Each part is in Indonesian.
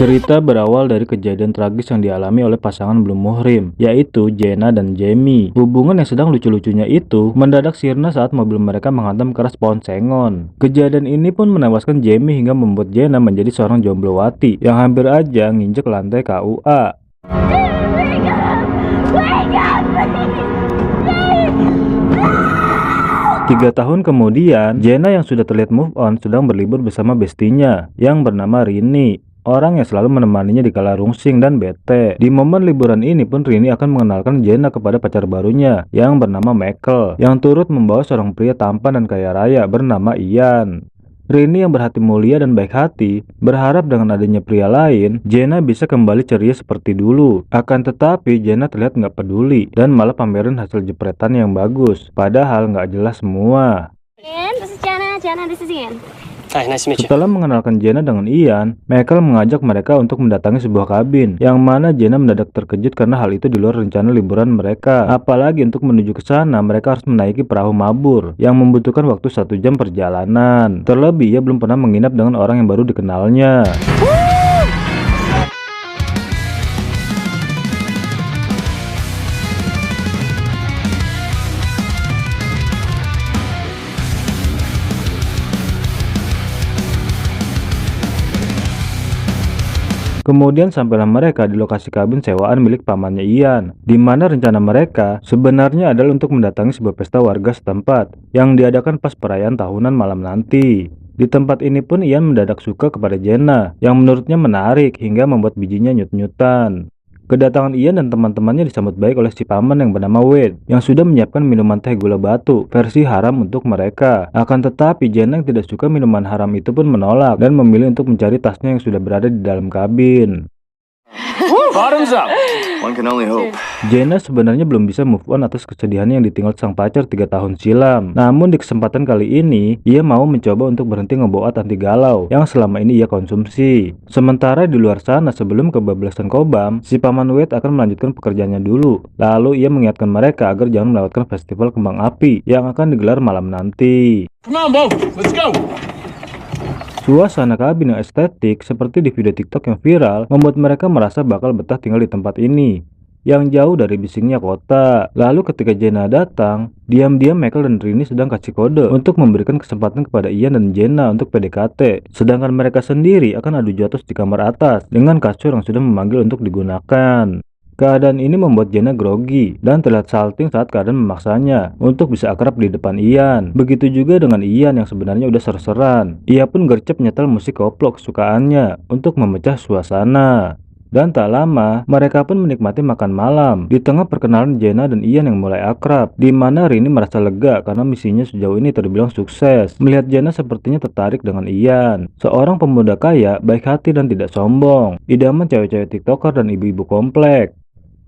Cerita berawal dari kejadian tragis yang dialami oleh pasangan belum muhrim, yaitu Jenna dan Jamie. Hubungan yang sedang lucu-lucunya itu mendadak sirna saat mobil mereka menghantam keras pohon sengon. Kejadian ini pun menewaskan Jamie hingga membuat Jenna menjadi seorang jomblowati yang hampir aja nginjek lantai KUA. Wake up, please. 3 tahun kemudian, Jenna yang sudah terlihat move on sedang berlibur bersama bestinya yang bernama Rini. Orang yang selalu menemaninya di kala rungsing dan bete. Di momen liburan ini pun Rini akan mengenalkan Jenna kepada pacar barunya yang bernama Michael, yang turut membawa seorang pria tampan dan kaya raya bernama Ian. Rini yang berhati mulia dan baik hati berharap dengan adanya pria lain, Jenna bisa kembali ceria seperti dulu. Akan tetapi Jenna terlihat nggak peduli dan malah pamerin hasil jepretan yang bagus, padahal nggak jelas semua. Ian, this is Jenna. Jenna, this is Ian. Hi, nice to meet you. Setelah mengenalkan Jenna dengan Ian, Michael mengajak mereka untuk mendatangi sebuah kabin, yang mana Jenna mendadak terkejut karena hal itu di luar rencana liburan mereka. Apalagi untuk menuju ke sana, mereka harus menaiki perahu mabur, yang membutuhkan waktu 1 jam perjalanan. Terlebih, ia belum pernah menginap dengan orang yang baru dikenalnya. Kemudian sampailah mereka di lokasi kabin sewaan milik pamannya Ian, di mana rencana mereka sebenarnya adalah untuk mendatangi sebuah pesta warga setempat yang diadakan pas perayaan tahunan malam nanti. Di tempat ini pun Ian mendadak suka kepada Jenna, yang menurutnya menarik hingga membuat bijinya nyut-nyutan. Kedatangan Ian dan teman-temannya disambut baik oleh si paman yang bernama Wade, yang sudah menyiapkan minuman teh gula batu versi haram untuk mereka. Akan tetapi Jenna yang tidak suka minuman haram itu pun menolak dan memilih untuk mencari tasnya yang sudah berada di dalam kabin. Bottoms up. One can only hope. Jenna sebenarnya belum bisa move on atas kesedihannya yang ditinggal sang pacar 3 tahun silam. Namun di kesempatan kali ini, ia mau mencoba untuk berhenti ngebawa anti galau yang selama ini ia konsumsi. Sementara di luar sana sebelum kebablasan Kobam, si paman Wade akan melanjutkan pekerjaannya dulu. Lalu ia mengingatkan mereka agar jangan melewatkan festival kembang api yang akan digelar malam nanti. Come on, Bo. Let's go. Suasana kabin yang estetik seperti di video TikTok yang viral membuat mereka merasa bakal betah tinggal di tempat ini yang jauh dari bisingnya kota. Lalu ketika Jenna datang, diam-diam Michael dan Rini sedang kasih kode untuk memberikan kesempatan kepada Ian dan Jenna untuk PDKT. Sedangkan mereka sendiri akan adu jotos di kamar atas dengan kasur yang sudah memanggil untuk digunakan. Keadaan ini membuat Jenna grogi dan terlihat salting saat keadaan memaksanya untuk bisa akrab di depan Ian. Begitu juga dengan Ian yang sebenarnya udah ser-seran. Ia pun gercep nyetel musik koplo kesukaannya untuk memecah suasana. Dan tak lama, mereka pun menikmati makan malam di tengah perkenalan Jenna dan Ian yang mulai akrab, di mana Rini merasa lega karena misinya sejauh ini terbilang sukses. Melihat Jenna sepertinya tertarik dengan Ian, seorang pemuda kaya, baik hati dan tidak sombong, idaman cewek-cewek tiktoker dan ibu-ibu komplek.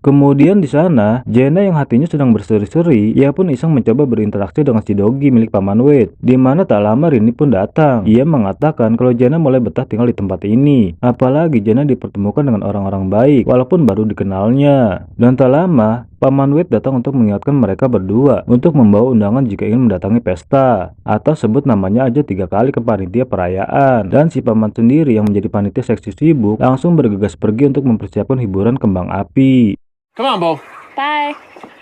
Kemudian di sana, Jenna yang hatinya sedang berseri-seri, ia pun iseng mencoba berinteraksi dengan si Doggy milik paman Wade. Di mana tak lama Rini pun datang. Ia mengatakan kalau Jenna mulai betah tinggal di tempat ini. Apalagi Jenna dipertemukan dengan orang-orang baik, walaupun baru dikenalnya. Dan tak lama, paman Wade datang untuk mengingatkan mereka berdua untuk membawa undangan jika ingin mendatangi pesta, atau sebut namanya aja 3 kali ke panitia perayaan. Dan si paman sendiri yang menjadi panitia seksi sibuk langsung bergegas pergi untuk mempersiapkan hiburan kembang api. Come on, Bo. Bye.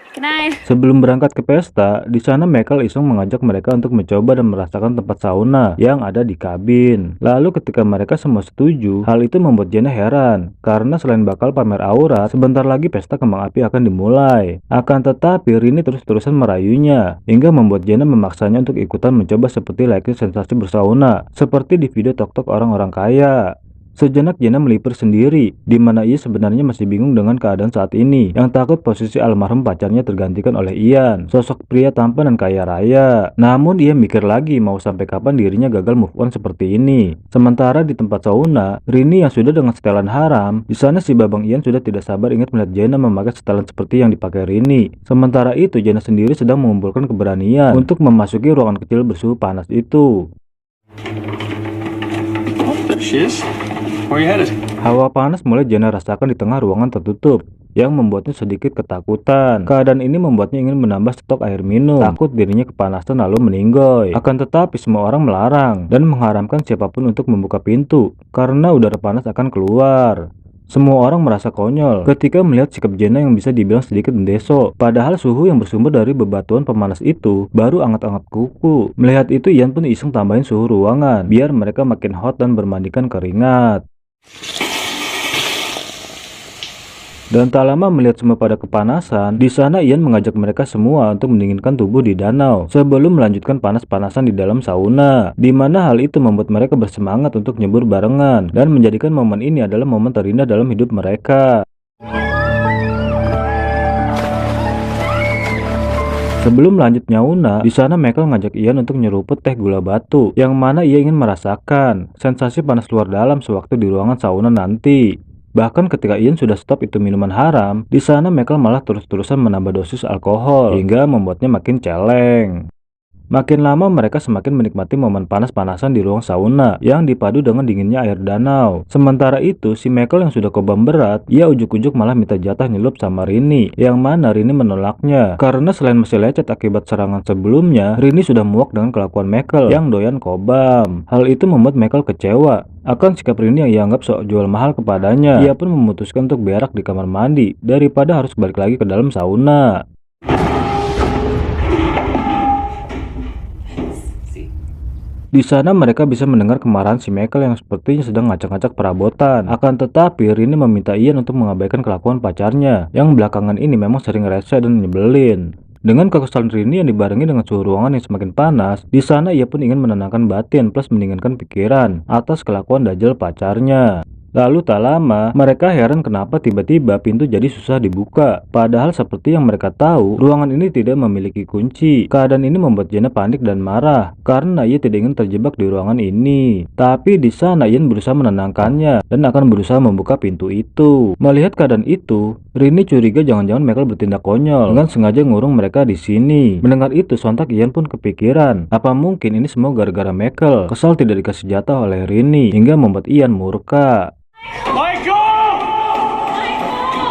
Good night. Sebelum berangkat ke pesta, di sana Michael iseng mengajak mereka untuk mencoba dan merasakan tempat sauna yang ada di kabin. Lalu ketika mereka semua setuju, hal itu membuat Jenna heran karena selain bakal pamer aura, sebentar lagi pesta kembang api akan dimulai. Akan tetapi Rini terus-terusan merayunya hingga membuat Jenna memaksanya untuk ikutan mencoba seperti layaknya sensasi bersauna seperti di video TikTok orang-orang kaya. Sejenak Jenna melipir sendiri, di mana ia sebenarnya masih bingung dengan keadaan saat ini, yang takut posisi almarhum pacarnya tergantikan oleh Ian, sosok pria tampan dan kaya raya. Namun ia mikir lagi mau sampai kapan dirinya gagal move on seperti ini. Sementara di tempat sauna, Rini yang sudah dengan setelan haram, di sana si babang Ian sudah tidak sabar ingin melihat Jenna memakai setelan seperti yang dipakai Rini. Sementara itu Jenna sendiri sedang mengumpulkan keberanian untuk memasuki ruangan kecil bersuhu panas itu. There she is. Where you headed? Hawa panas mulai Jenna rasakan di tengah ruangan tertutup. yang membuatnya sedikit ketakutan. Keadaan ini membuatnya ingin menambah stok air minum, takut dirinya kepanasan lalu meninggoy. Akan tetapi semua orang melarang dan mengharamkan siapapun untuk membuka pintu karena udara panas akan keluar. Semua orang merasa konyol ketika melihat sikap Jenna yang bisa dibilang sedikit mendeso. Padahal suhu yang bersumber dari bebatuan pemanas itu baru anget-anget kuku. Melihat itu Ian pun iseng tambahin suhu ruangan biar mereka makin hot dan bermandikan keringat. Dan tak lama melihat semua pada kepanasan, di sana Ian mengajak mereka semua untuk mendinginkan tubuh di danau sebelum melanjutkan panas-panasan di dalam sauna, di mana hal itu membuat mereka bersemangat untuk nyebur barengan dan menjadikan momen ini adalah momen terindah dalam hidup mereka. Sebelum lanjut nyauna, di sana Michael ngajak Ian untuk nyeruput teh gula batu, yang mana ia ingin merasakan sensasi panas luar dalam sewaktu di ruangan sauna nanti. Bahkan ketika Ian sudah stop itu minuman haram, di sana Michael malah terus-terusan menambah dosis alkohol hingga membuatnya makin celeng. Makin lama mereka semakin menikmati momen panas-panasan di ruang sauna yang dipadu dengan dinginnya air danau. Sementara itu si Michael yang sudah kobam berat, ia ujuk-ujuk malah minta jatah nyelup sama Rini, yang mana Rini menolaknya karena selain masih lecet akibat serangan sebelumnya, Rini sudah muak dengan kelakuan Michael yang doyan kobam. Hal itu membuat Michael kecewa akan sikap Rini yang dianggap sok jual mahal kepadanya. Ia pun memutuskan untuk berak di kamar mandi daripada harus balik lagi ke dalam sauna. Di sana mereka bisa mendengar kemarahan si Michael yang sepertinya sedang ngacak-ngacak perabotan. Akan tetapi Rini meminta Ian untuk mengabaikan kelakuan pacarnya yang belakangan ini memang sering rese dan nyebelin. Dengan kekesalan Rini yang dibarengi dengan suhu ruangan yang semakin panas, di sana ia pun ingin menenangkan batin plus mendinginkan pikiran atas kelakuan dajal pacarnya. Lalu tak lama, mereka heran kenapa tiba-tiba pintu jadi susah dibuka. Padahal seperti yang mereka tahu, ruangan ini tidak memiliki kunci. Keadaan ini membuat Jenna panik dan marah karena ia tidak ingin terjebak di ruangan ini. Tapi di sana Ian berusaha menenangkannya dan akan berusaha membuka pintu itu. Melihat keadaan itu, Rini curiga jangan-jangan Michael bertindak konyol dengan sengaja ngurung mereka di sini. Mendengar itu, sontak Ian pun kepikiran, apa mungkin ini semua gara-gara Michael kesal tidak dikasih jatah oleh Rini hingga membuat Ian murka.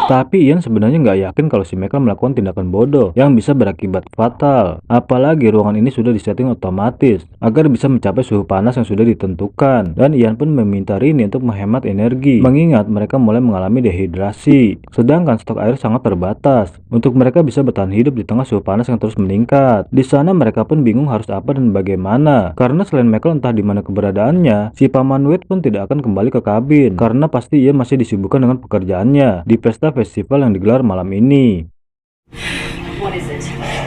Tapi Ian sebenarnya nggak yakin kalau si Michael melakukan tindakan bodoh yang bisa berakibat fatal. Apalagi ruangan ini sudah disetting otomatis agar bisa mencapai suhu panas yang sudah ditentukan. Dan Ian pun meminta Rini untuk menghemat energi, mengingat mereka mulai mengalami dehidrasi. Sedangkan stok air sangat terbatas untuk mereka bisa bertahan hidup di tengah suhu panas yang terus meningkat. Di sana mereka pun bingung harus apa dan bagaimana. Karena selain Michael entah di mana keberadaannya, si Paman Wade pun tidak akan kembali ke kabin karena pasti ia masih disibukkan dengan pekerjaannya di pesta festival yang digelar malam ini.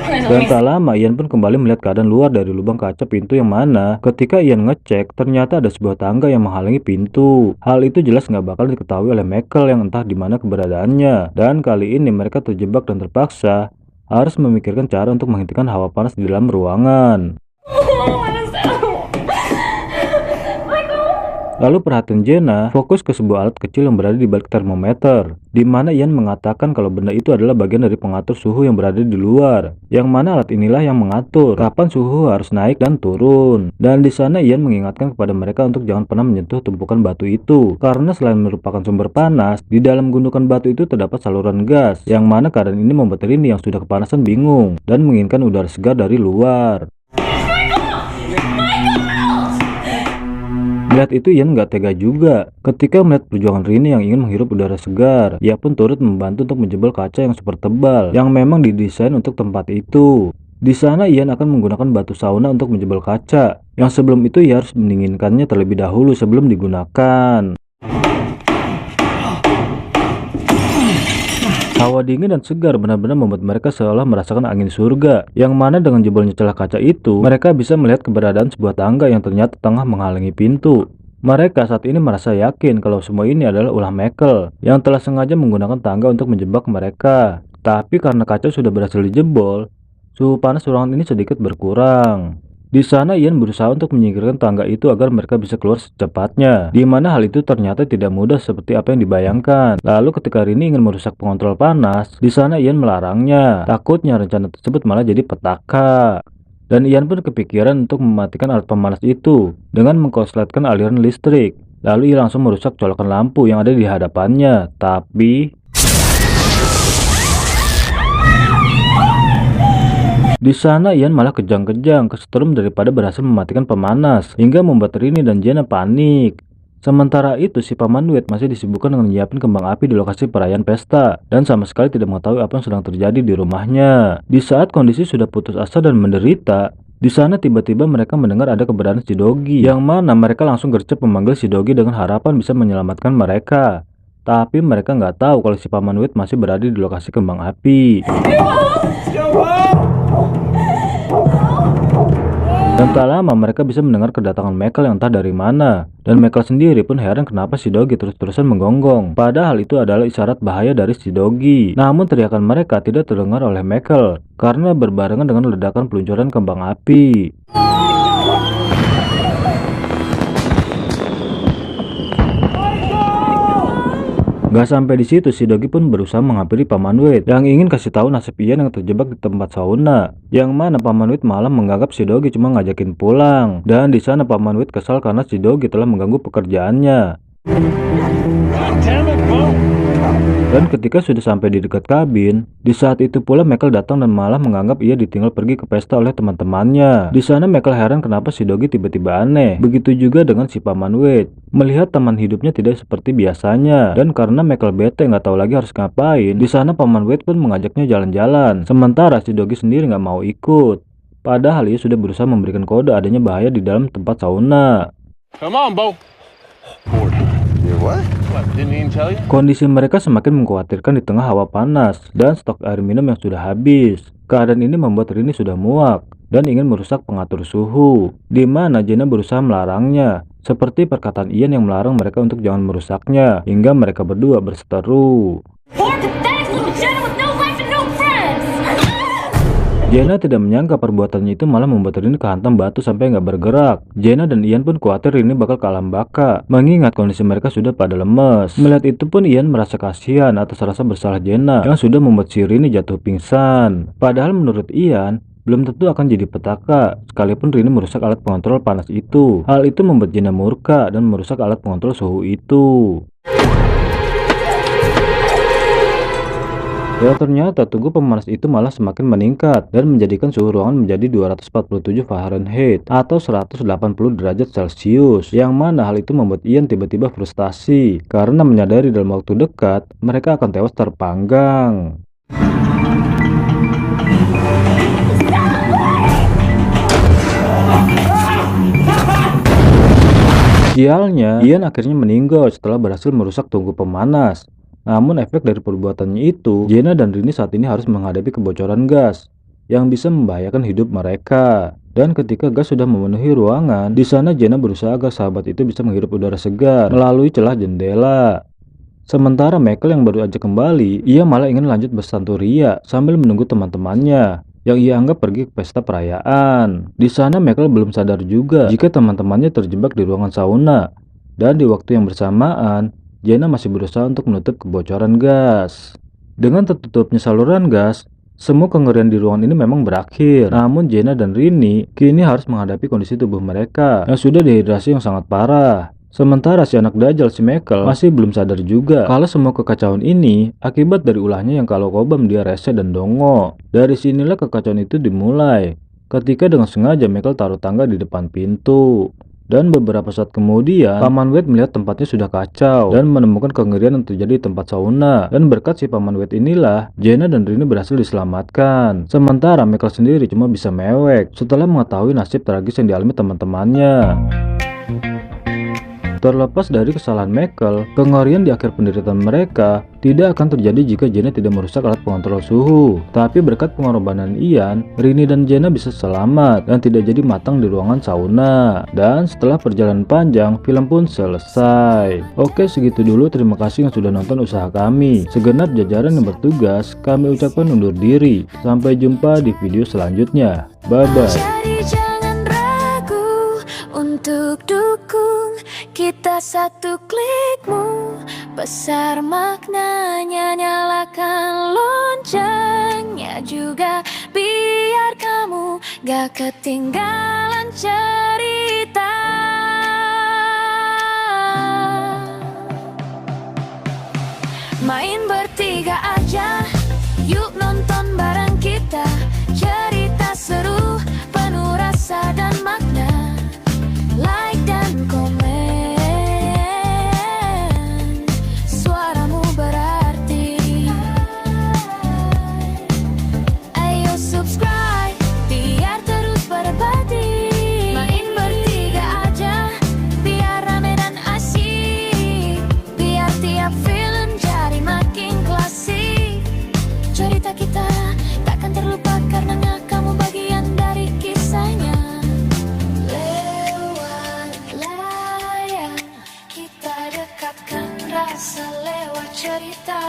Dan tak lama Ian pun kembali melihat keadaan luar dari lubang kaca pintu yang mana ketika Ian ngecek ternyata ada sebuah tangga yang menghalangi pintu. Hal itu jelas nggak bakal diketahui oleh Michael yang entah di mana keberadaannya. Dan kali ini mereka terjebak dan terpaksa harus memikirkan cara untuk menghentikan hawa panas di dalam ruangan. Lalu perhatian Jenna fokus ke sebuah alat kecil yang berada di balik termometer, di mana Ian mengatakan kalau benda itu adalah bagian dari pengatur suhu yang berada di luar, yang mana alat inilah yang mengatur kapan suhu harus naik dan turun. Dan di sana Ian mengingatkan kepada mereka untuk jangan pernah menyentuh tumpukan batu itu, karena selain merupakan sumber panas, di dalam gundukan batu itu terdapat saluran gas, yang mana keadaan ini membuat Rini yang sudah kepanasan bingung dan menginginkan udara segar dari luar. Melihat itu Ian nggak tega juga. Ketika melihat perjuangan Rini yang ingin menghirup udara segar, ia pun turut membantu untuk menjebol kaca yang super tebal yang memang didesain untuk tempat itu. Di sana Ian akan menggunakan batu sauna untuk menjebol kaca, yang sebelum itu ia harus mendinginkannya terlebih dahulu sebelum digunakan. Hawa dingin dan segar benar-benar membuat mereka seolah merasakan angin surga, yang mana dengan jebolnya celah kaca itu, mereka bisa melihat keberadaan sebuah tangga yang ternyata tengah menghalangi pintu. Mereka saat ini merasa yakin kalau semua ini adalah ulah Michael, yang telah sengaja menggunakan tangga untuk menjebak mereka. Tapi karena kaca sudah berhasil dijebol, suhu panas ruangan ini sedikit berkurang. Di sana Ian berusaha untuk menyingkirkan tangga itu agar mereka bisa keluar secepatnya, di mana hal itu ternyata tidak mudah seperti apa yang dibayangkan. Lalu ketika Rini ingin merusak pengontrol panas, di sana Ian melarangnya. Takutnya rencana tersebut malah jadi petaka. Dan Ian pun kepikiran untuk mematikan alat pemanas itu dengan mengkonsletkan aliran listrik. Lalu ia langsung merusak colokan lampu yang ada di hadapannya. Tapi Di sana Ian malah kejang-kejang kesetrum daripada berhasil mematikan pemanas, hingga membuat Rini dan Jenna panik. Sementara itu si Paman Wade masih disibukkan dengan menyiapkan kembang api di lokasi perayaan pesta, dan sama sekali tidak mengetahui apa yang sedang terjadi di rumahnya. Di saat kondisi sudah putus asa dan menderita, di sana tiba-tiba mereka mendengar ada keberadaan si Dogi, yang mana mereka langsung gercep memanggil si Dogi dengan harapan bisa menyelamatkan mereka. Tapi mereka nggak tahu kalau si Paman Wade masih berada di lokasi kembang api. Dan tak lama mereka bisa mendengar kedatangan Michael yang entah dari mana. Dan Michael sendiri pun heran kenapa si Dogi terus-terusan menggonggong. Padahal itu adalah isyarat bahaya dari si Dogi. Namun teriakan mereka tidak terdengar oleh Michael karena berbarengan dengan ledakan peluncuran kembang api. Gak sampai di situ, si Dogi pun berusaha menghampiri Paman Wade yang ingin kasih tahu nasib Ian yang terjebak di tempat sauna. Yang mana Paman Wade malah menganggap si Dogi cuma ngajakin pulang. Dan di sana Paman Wade kesal karena si Dogi telah mengganggu pekerjaannya. Dan ketika sudah sampai di dekat kabin, di saat itu pula Michael datang dan malah menganggap ia ditinggal pergi ke pesta oleh teman-temannya. Di sana Michael heran kenapa si Dogi tiba-tiba aneh. Begitu juga dengan si Paman Wade. Melihat teman hidupnya tidak seperti biasanya, dan karena Michael bete nggak tahu lagi harus ngapain, di sana Paman Wade pun mengajaknya jalan-jalan. Sementara si Dogi sendiri nggak mau ikut. Padahal ia sudah berusaha memberikan kode adanya bahaya di dalam tempat sauna. Come on, Bo. What? Didn't Ian tell you? Kondisi mereka semakin mengkhawatirkan di tengah hawa panas dan stok air minum yang sudah habis. Keadaan ini membuat Rini sudah muak dan ingin merusak pengatur suhu, di mana Jenna berusaha melarangnya, seperti perkataan Ian yang melarang mereka untuk jangan merusaknya, hingga mereka berdua berseteru. Jenna tidak menyangka perbuatannya itu malah membuat Rini kehantam batu sampai nggak bergerak. Jenna dan Ian pun khawatir Rini bakal ke alam baka, mengingat kondisi mereka sudah pada lemes. Melihat itu pun Ian merasa kasihan atas rasa bersalah Jenna yang sudah membuat si Rini jatuh pingsan. Padahal menurut Ian, belum tentu akan jadi petaka, sekalipun Rini merusak alat pengontrol panas itu. Hal itu membuat Jenna murka dan merusak alat pengontrol suhu itu. Ya ternyata tunggu pemanas itu malah semakin meningkat dan menjadikan suhu ruangan menjadi 247 Fahrenheit atau 180 derajat Celcius, yang mana hal itu membuat Ian tiba-tiba frustasi karena menyadari dalam waktu dekat mereka akan tewas terpanggang. Sialnya, Ian akhirnya meninggal setelah berhasil merusak tunggu pemanas. Namun efek dari perbuatannya itu, Jenna dan Rini saat ini harus menghadapi kebocoran gas yang bisa membahayakan hidup mereka. Dan ketika gas sudah memenuhi ruangan, di sana Jenna berusaha agar sahabat itu bisa menghirup udara segar melalui celah jendela. Sementara Michael yang baru aja kembali, ia malah ingin lanjut bersanturia sambil menunggu teman-temannya yang ia anggap pergi ke pesta perayaan. Di sana Michael belum sadar juga jika teman-temannya terjebak di ruangan sauna. Dan di waktu yang bersamaan, Jenna masih berusaha untuk menutup kebocoran gas. Dengan tertutupnya saluran gas, semua kengerian di ruangan ini memang berakhir. Namun Jenna dan Rini kini harus menghadapi kondisi tubuh mereka yang sudah dehidrasi yang sangat parah. Sementara si anak dajjal si Michael masih belum sadar juga kalau semua kekacauan ini akibat dari ulahnya yang kalau kobam dia rese dan dongo. Dari sinilah kekacauan itu dimulai ketika dengan sengaja Michael taruh tangga di depan pintu. Dan beberapa saat kemudian, Paman Wade melihat tempatnya sudah kacau dan menemukan kengerian yang terjadi di tempat sauna. Dan berkat si Paman Wade inilah, Jenna dan Rini berhasil diselamatkan. Sementara Michael sendiri cuma bisa mewek setelah mengetahui nasib tragis yang dialami teman-temannya. Terlepas dari kesalahan Michael, kengerian di akhir penderitaan mereka tidak akan terjadi jika Jenna tidak merusak alat pengontrol suhu. Tapi berkat pengorbanan Ian, Rini dan Jenna bisa selamat dan tidak jadi matang di ruangan sauna. Dan setelah perjalanan panjang, film pun selesai. Oke, segitu dulu. Terima kasih yang sudah nonton usaha kami. Segenap jajaran yang bertugas, kami ucapkan undur diri. Sampai jumpa di video selanjutnya. Bye-bye. Untuk dukung kita satu klikmu, besar maknanya. Nyalakan loncengnya juga biar kamu gak ketinggalan cerita. Main bertiga aja, yuk nonton bareng kita, cerita rasa dan makna. Like dan komen, suaramu berarti. Ayo subscribe, biar terus berbagi. Main bertiga aja, biar rame dan asik. Biar tiap film jadi makin klasik. Cerita kita takkan terlupa karena kamu bagian dari kisahnya. Rasa lewat cerita,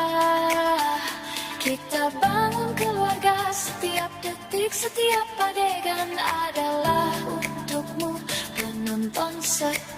kita bangun keluarga. Setiap detik, setiap adegan adalah untukmu, penonton setia.